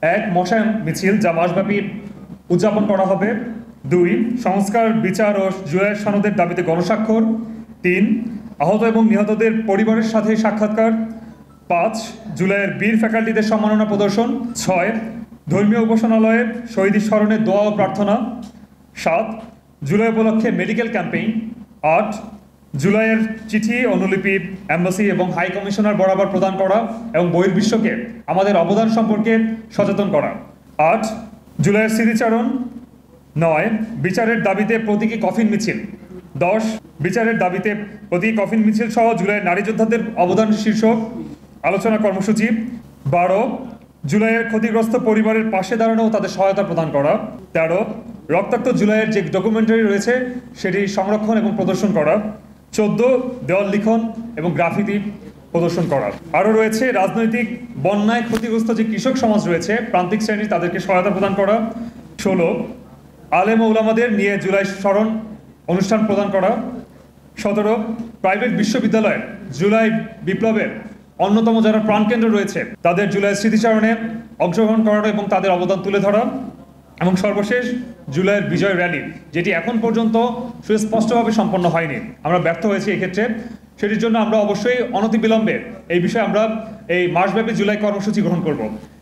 এক, মশা মিছিল যা মাসব্যাপী উদযাপন করা হবে। দুই, সংস্কার বিচার ও জুলাইয়ের সনদের দাবিতে গণস্বাক্ষর। তিন, আহত এবং নিহতদের পরিবারের সাথে সাক্ষাৎকার। পাঁচ, জুলাইয়ের বীর ফ্যাকাল্টিদের সম্মাননা প্রদর্শন। ছয়, ধর্মীয় উপাসনালয়ে শহীদ স্মরণে দোয়া ও প্রার্থনা। সাত, জুলাই উপলক্ষে মেডিকেল ক্যাম্পেইন। আট, জুলাইয়ের চিঠি অনুলিপি অ্যাম্বাসি এবং হাই কমিশনার বরাবর প্রদান করা এবং বহির্বিশ্বকে আমাদের অবদান সম্পর্কে সচেতন করা। আট, জুলাইয়ের স্মৃতিচারণ। নয়, বিচারের দাবিতে প্রতীকী কফিন মিছিল। 10, বিচারের দাবিতে প্রতীকী কফিন মিছিল সহ জুলাইয়ের নারী যোদ্ধাদের অবদান শীর্ষক আলোচনা কর্মসূচি। 12, জুলাইয়ের ক্ষতিগ্রস্ত পরিবারের পাশে দাঁড়ানো ও তাদের সহায়তা প্রদান করা। 13, রক্তাক্ত জুলাইয়ের যে ডকুমেন্টারি রয়েছে সেটি সংরক্ষণ এবং প্রদর্শন করা। 14, দেওয়াল লিখন এবং গ্রাফিতি প্রদর্শন করা। আরও রয়েছে রাজনৈতিক বন্যায় ক্ষতিগ্রস্ত যে কৃষক সমাজ রয়েছে, প্রান্তিক শ্রেণী, তাদেরকে সহায়তা প্রদান করা। 16, আলেম ও উলামাদের নিয়ে জুলাই স্মরণ অনুষ্ঠান প্রদান করা। 17, প্রাইভেট বিশ্ববিদ্যালয়ে জুলাই বিপ্লবের অন্যতম যারা প্রাণকেন্দ্র রয়েছে তাদের জুলাই স্মৃতিচারণে অংশগ্রহণ করানো এবং তাদের অবদান তুলে ধরা। এবং সর্বশেষ জুলাইয়ের বিজয় র্যালি, যেটি এখন পর্যন্ত সুস্পষ্টভাবে সম্পন্ন হয়নি, আমরা ব্যর্থ হয়েছি এক্ষেত্রে। সেটির জন্য আমরা অবশ্যই অনতিবিলম্বে এই বিষয়ে আমরা এই মাসব্যাপী জুলাই কর্মসূচি গ্রহণ করব।